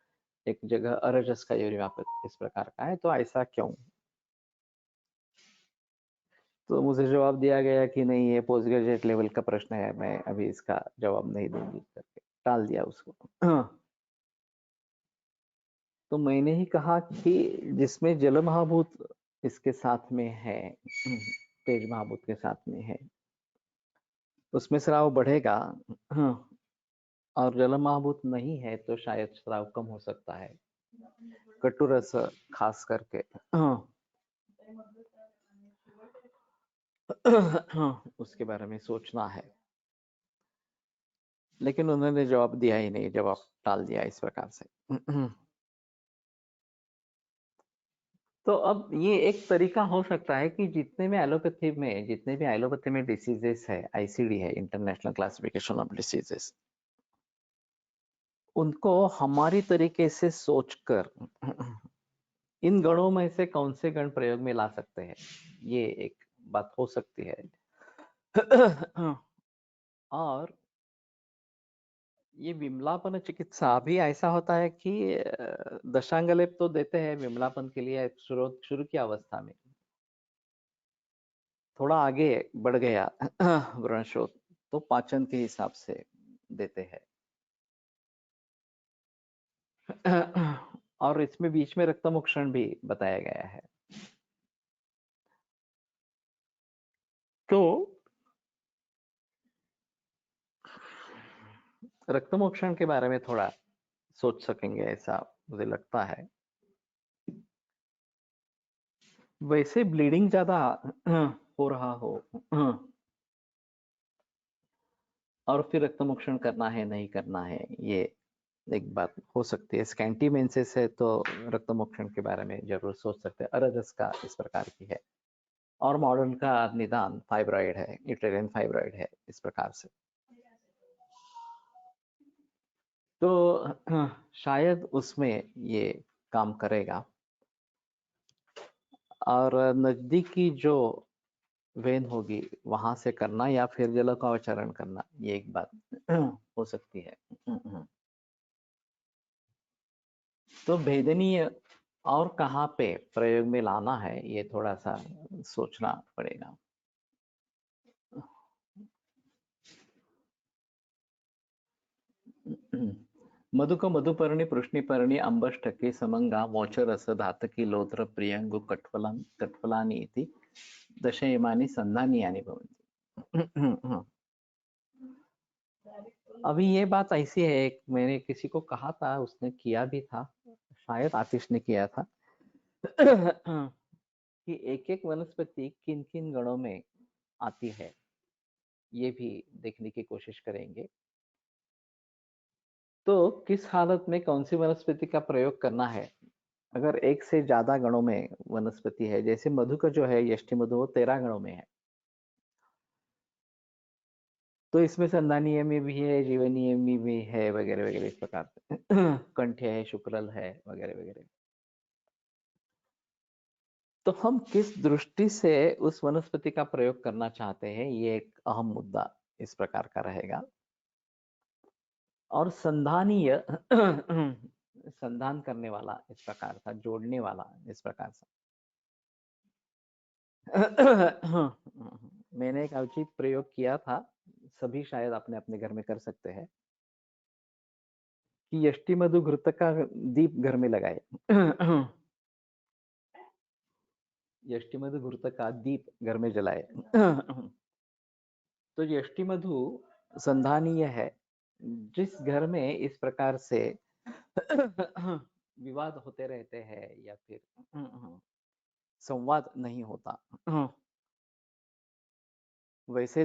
एक जगह अरजस का योनि व्यापत इस प्रकार का है, तो ऐसा क्यों? तो मुझे जवाब दिया गया कि नहीं, ये पोस्ट ग्रेजुएट लेवल का प्रश्न है, मैं अभी इसका जवाब नहीं दूंगी करके टाल दिया उसको। तो मैंने ही कहा कि जिसमें जल महाभूत इसके साथ में है, तेज महाभूत के साथ में है, उसमें स्राव बढ़ेगा। और जल महाभूत नहीं है तो शायद स्राव कम हो सकता है, कटुरस खास करके। उसके बारे में सोचना है, लेकिन उन्होंने जवाब दिया ही नहीं, जवाब टाल दिया इस प्रकार से। तो अब ये एक तरीका हो सकता है कि जितने भी एलोपैथी में डिसीजेस है, आईसीडी है, इंटरनेशनल क्लासिफिकेशन ऑफ डिसीजेस, उनको हमारी तरीके से सोचकर इन गणों में से कौन से गण प्रयोग में ला सकते हैं, ये एक बात हो सकती है। और ये विमलापन चिकित्सा भी ऐसा होता है कि दशांगलेप तो देते हैं विमलापन के लिए शुरू शुरू की अवस्था में, थोड़ा आगे बढ़ गया व्रणशोथ तो पाचन के हिसाब से देते हैं। और इसमें बीच में रक्तमोक्षण भी बताया गया है। तो रक्तमोक्षण के बारे में थोड़ा सोच सकेंगे ऐसा मुझे लगता है। वैसे ब्लीडिंग ज्यादा हो रहा हो और फिर रक्तमोक्षण करना है नहीं करना है, ये एक बात हो सकती है। स्कैंटी मेंसेस है तो रक्तमोक्षण के बारे में जरूर सोच सकते हैं। अरजस का इस प्रकार की है और मॉडर्न का निदान फाइब्रॉइड है, यूटेरियन फाइब्रॉइड है इस प्रकार से। तो शायद उसमें ये काम करेगा। और नजदीकी जो वेन होगी वहां से करना या फिर जल का उच्चारण करना, ये एक बात हो सकती है। तो भेदनीय और कहाँ पे प्रयोग में लाना है, ये थोड़ा सा सोचना पड़ेगा। मधुक मधुपर्णी पृष्णिपर्णी अंबष्टके समंगा मोचरस धातकी लोत्र प्रियंगु कट्फलानि इति दशयमानि संधानीयानि भवन्ति। अभी ये बात ऐसी है, एक मैंने किसी को कहा था, उसने किया भी था, शायद आतिश ने किया था। कि एक एक वनस्पति किन किन गणों में आती है, ये भी देखने की कोशिश करेंगे। तो किस हालत में कौन सी वनस्पति का प्रयोग करना है। अगर एक से ज्यादा गणों में वनस्पति है, जैसे मधु का जो है यष्टि मधु, वो 13 गणों में है, तो इसमें संधानीय में भी है, जीवनीय में भी है, वगैरह वगैरह इस प्रकार से। कंठ्य है, शुक्रल है, वगैरह वगैरह। तो हम किस दृष्टि से उस वनस्पति का प्रयोग करना चाहते हैं, ये एक अहम मुद्दा इस प्रकार का रहेगा। और संधानीय संधान करने वाला इस प्रकार था, जोड़ने वाला इस प्रकार से। मैंने एक अजीब प्रयोग किया था, सभी शायद अपने अपने घर में कर सकते हैं, कि यष्टि मधु घृत का दीप घर में लगाए। यष्टि मधु घृत का दीप घर में जलाए। तो यष्टि मधु संधानीय है। जिस घर में इस प्रकार से विवाद होते रहते हैं या फिर संवाद नहीं होता, वैसे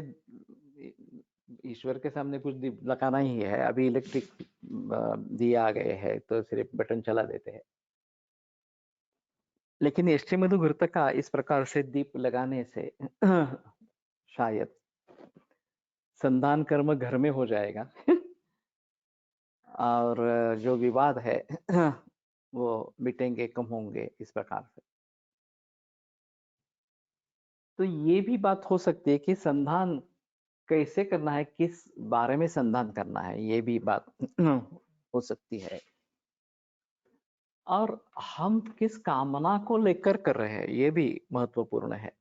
ईश्वर के सामने कुछ दीप लगाना ही है। अभी इलेक्ट्रिक दिया आ गए हैं तो सिर्फ बटन चला देते हैं, लेकिन यष्टि मधु घृत का इस प्रकार से दीप लगाने से शायद संधान कर्म घर में हो जाएगा और जो विवाद है वो मिटेंगे, कम होंगे इस प्रकार से। तो ये भी बात हो सकती है कि संधान कैसे करना है, किस बारे में संधान करना है, ये भी बात हो सकती है। और हम किस कामना को लेकर कर रहे हैं, ये भी महत्वपूर्ण है।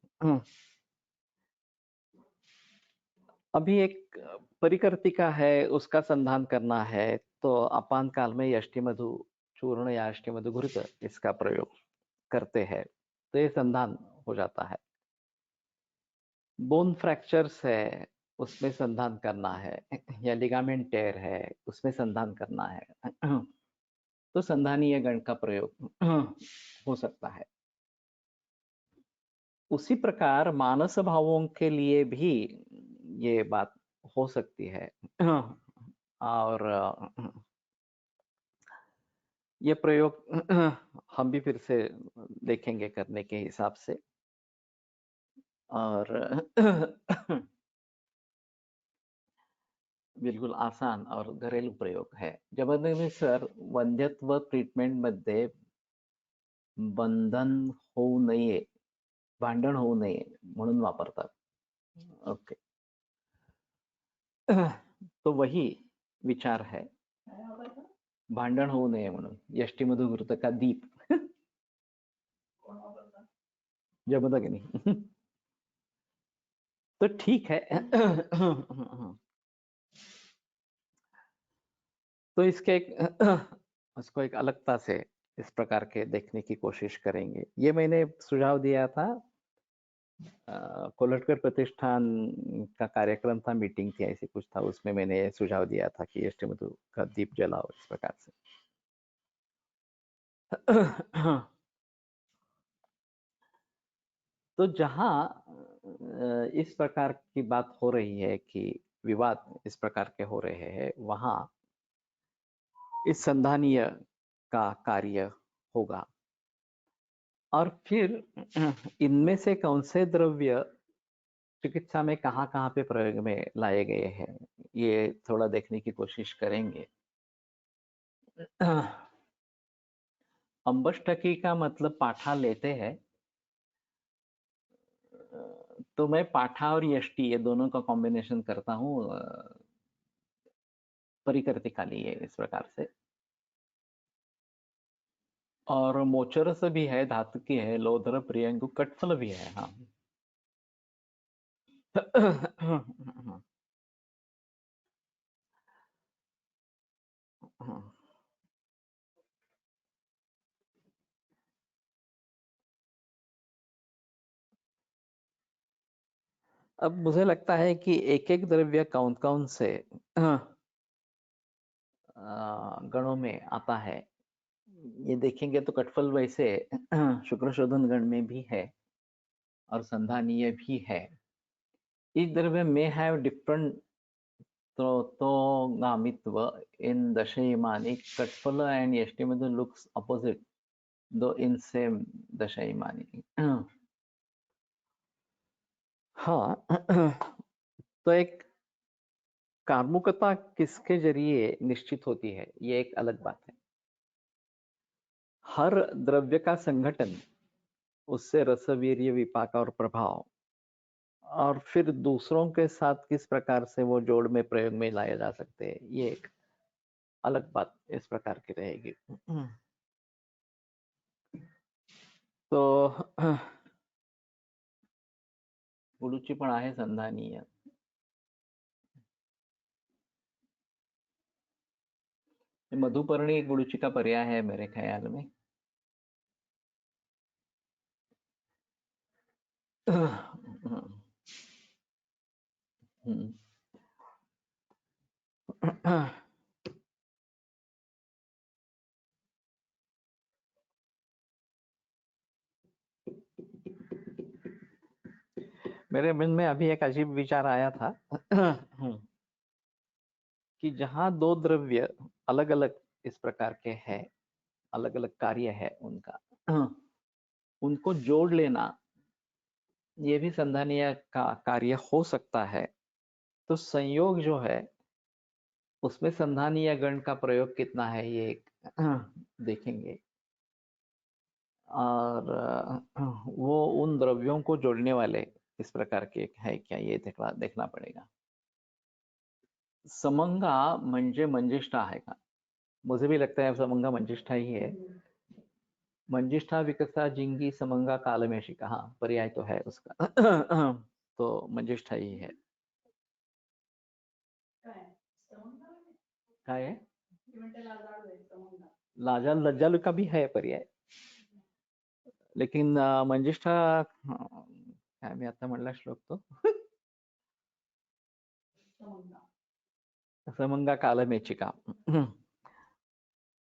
अभी एक परिकर्तिका है, उसका संधान करना है, तो अपान काल में यष्टि मधु चूर्ण या यष्टि मधु घृत इसका प्रयोग करते हैं, तो ये संधान हो जाता है। बोन फ्रैक्चर्स है, उसमें संधान करना है, या लिगामेंट टेयर है, उसमें संधान करना है, तो संधानीय गण का प्रयोग हो सकता है। उसी प्रकार मानस भावों के लिए भी ये बात हो सकती है। और ये प्रयोग हम भी फिर से देखेंगे करने के हिसाब से। और बिल्कुल आसान और घरेलू प्रयोग है. जबरदस्ती सर वंध्यत्व ट्रीटमेंट मध्ये बंधन होऊ नये, भांडण होऊ नये म्हणून वापरतात. ओके. तो वही विचार है, भांडण होऊ नये म्हणून. यष्टीमधु घृत का दीप. जमतं की नाही. तो ठीक है. तो इसके उसको एक अलगता से इस प्रकार के देखने की कोशिश करेंगे. ये मैंने सुझाव दिया था, कोलटकर प्रतिष्ठान का कार्यक्रम था, मीटिंग थी, ऐसे कुछ था, उसमें मैंने सुझाव दिया था कि यष्टिमधु का दीप जलाओ इस प्रकार से. तो जहां इस प्रकार की बात हो रही है कि विवाद इस प्रकार के हो रहे हैं, वहां इस संधानीय का कार्य होगा. और फिर इनमें से कौन से द्रव्य चिकित्सा में कहाँ कहाँ पे प्रयोग में लाए गए हैं, ये थोड़ा देखने की कोशिश करेंगे. अम्बष्टकी का मतलब पाठा लेते हैं, तो मैं पाठा और यष्टि ये दोनों का कॉम्बिनेशन करता हूँ परिकर्तिका लिए इस प्रकार से. और मोचरस भी है, धातु की है, लोधर प्रियंगु कटफल भी है. हाँ. अब मुझे लगता है कि एक एक द्रव्य कौन कौन से गणों में आता है, ये देखेंगे तो कटफल वैसे शुक्र शोधन गण में भी है और संधानीय भी है. Each द्रव्य may have different त्रोतोगामित्व in दशयमानी. Katfala and Yashtimadu looks opposite though in same दशयमानी. हाँ. तो एक कार्मुकता किसके जरिए निश्चित होती है, ये एक अलग बात है. हर द्रव्य का संघटन, उससे रसवीर्य विपाक और प्रभाव, और फिर दूसरों के साथ किस प्रकार से वो जोड़ में प्रयोग में लाए जा सकते हैं, ये एक अलग बात इस प्रकार की रहेगी। तो गुरुची पण आहे संधानीय। मधुपर्णी गुरुची का पर्याय है मेरे ख्याल में। मेरे मन में अभी एक अजीब विचार आया था कि जहां दो द्रव्य अलग अलग इस प्रकार के हैं, अलग अलग कार्य है उनका, उनको जोड़ लेना ये भी संधानीय का कार्य हो सकता है। तो संयोग जो है उसमें संधानीय गण का प्रयोग कितना है ये देखेंगे। और वो उन द्रव्यों को जोड़ने वाले इस प्रकार के है क्या ये देखना पड़ेगा। समंगा म्हणजे मंजिष्ठा है का? मुझे भी लगता है समंगा मंजिष्ठा ही है। मंजिष्ठा विकसा जिंगी समंगा कालमेशिका, हाँ पर्याय तो है उसका। तो मंजिष्ठा ही है। काय है? लाजाल लज्जालू का भी है पर्याय, लेकिन मंजिष्ठा काय मी आता म्हणला श्लोक तो समंगा कालमेचिका।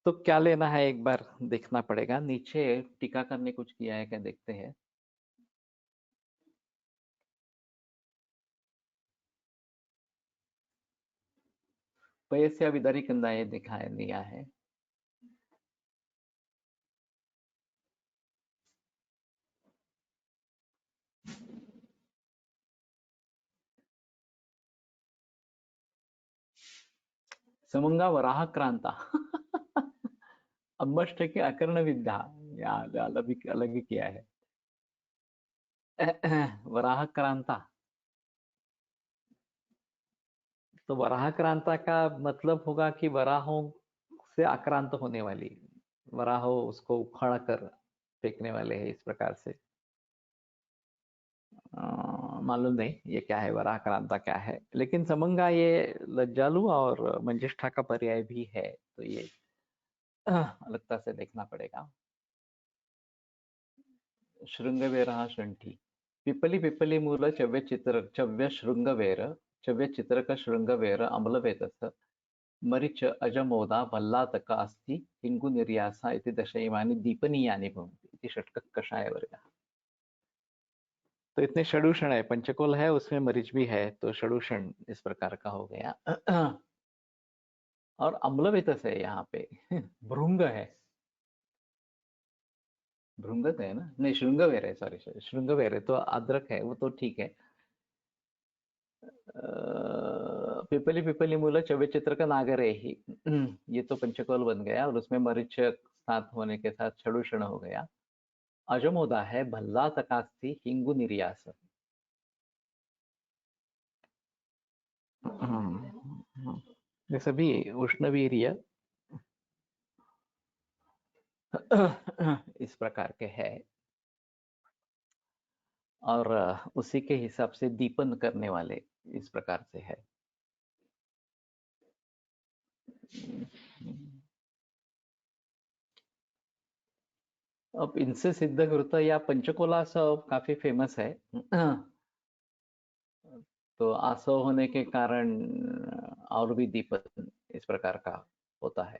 तो क्या लेना है एक बार देखना पड़ेगा। नीचे टीकाकार ने कुछ किया है क्या देखते हैं। पयस्या विदारी कंदा ये दिखाया दिया है। समंगा वराह क्रांता। अम्बष्ट के अकर्ण विद्या या अलग ही किया है। वराह क्रांता, तो वराह क्रांता का मतलब होगा कि वराहों से आक्रांत होने वाली, वराहो उसको उखाड़ कर फेंकने वाले हैं इस प्रकार से। मालूम नहीं ये क्या है, वराह क्रांता क्या है, लेकिन समंगा ये लज्जालु और मंजिष्ठा का पर्याय भी है। तो ये अलगता से देखना पड़ेगा। शृंगवेरः शंठी, पिपली पिपली मूल चव्य शृंगवेर, चव्य चित्रक शृंगवेर अम्लवेतस, मरिच अजमोदा भल्लातक अस्ति हिंगु निर्यासा इति दशैवानि दीपनीयानि भवन्ति इति षट्कः कषायवर्गः। तो इतने षडूषण है, पंचकोल है उसमें मरीच भी है, तो षडूषण इस प्रकार का हो गया। और अम्लवेतस है यहाँ पे। भृंग है, भृंगत है ना, नहीं श्रृंगवेर है, सॉरी सॉरी श्रृंगवेर है, तो अदरक है वो तो ठीक है। पिपली पिपली मूल चव्य चित्र का नागर है ही। ये तो पंचकोल बन गया और उसमें मरीच साथ होने के साथ षडूषण हो गया। अजमोदा है भल्ला तकास्ती हिंगु निर्यास। ये सभी उष्णवीर्य इस प्रकार के है और उसी के हिसाब से दीपन करने वाले इस प्रकार से है। अब इनसे सिद्ध करता या पंचकोला सब काफी फेमस है। तो आसव होने के कारण और भी दीपन इस प्रकार का होता है।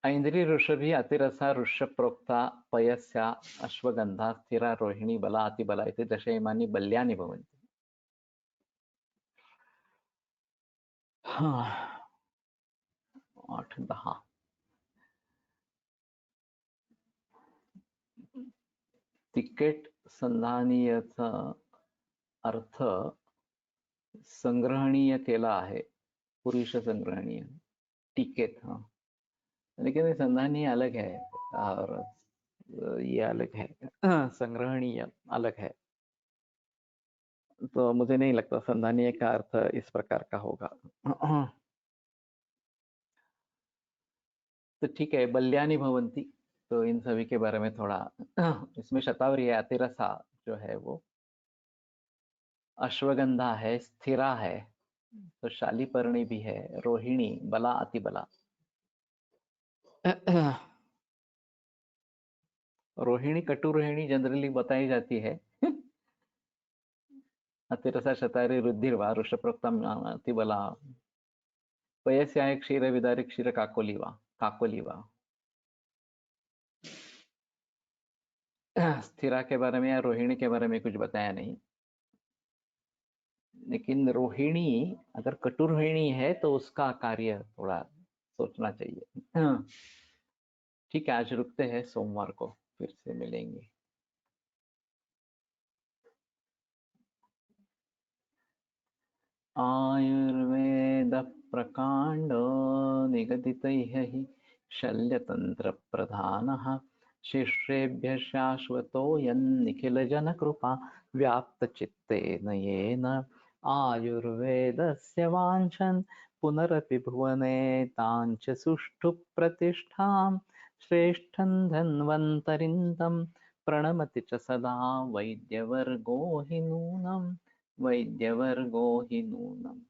ऐन्द्री ऋषभि अतिरसा ऋष्य प्रोक्ता पयस्या अश्वगंधा स्थिरा रोहिणी बला अतिबला इति दशैमानि बल्यानि भवन्ति। हाँ 8-10 तिकेट संधानीयचा अर्थ संग्रहणीय केला आहे, पुरुष संग्रहणीय टिकेट। हाँ लेकिन ये संधानीय अलग है और ये अलग है। संग्रहणीय अलग है। तो मुझे नहीं लगता संधानीय का अर्थ इस प्रकार का होगा। तो ठीक है, बल्यानि भवन्ति, तो इन सभी के बारे में थोड़ा इसमें शतावरी है, अतिरसा जो है वो, अश्वगंधा है, स्थिरा है, तो शालीपर्णी भी है, रोहिणी, बला, अतिबला। रोहिणी, कटु रोहिणी जनरली बताई जाती है। अतिरसा, शतारी, रुधिर्वा, वृषप्रोक्तम, अतिबला, पयस्याय, क्षीर विदारी, क्षीर काकोलीवा, काकोलीवा। स्थिरा के बारे में या रोहिणी के बारे में कुछ बताया नहीं, लेकिन रोहिणी अगर कटु रोहिणी है तो उसका कार्य थोड़ा सोचना चाहिए। ठीक है, आज रुकते हैं, सोमवार को फिर से मिलेंगे। आयुर्वेद प्रकांड निगदितैः हि शल्यतन्त्रप्रधानः शिष्येभ्यः शाश्वतोऽयन्निखिलजनकृपा व्याप्तचित्तेन येन आयुर्वेदस्य वाञ्छन् पुनरपि भुवने ताञ्च सुष्ठु प्रतिष्ठां श्रेष्ठं धन्वन्तरिन्दं प्रणमति च सदा वैद्यवर्गो हि नूनम्, वैद्यवर्गो हि नूनम्।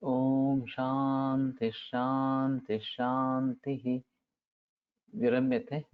ओम शांति शांति शांति। विरम्यते।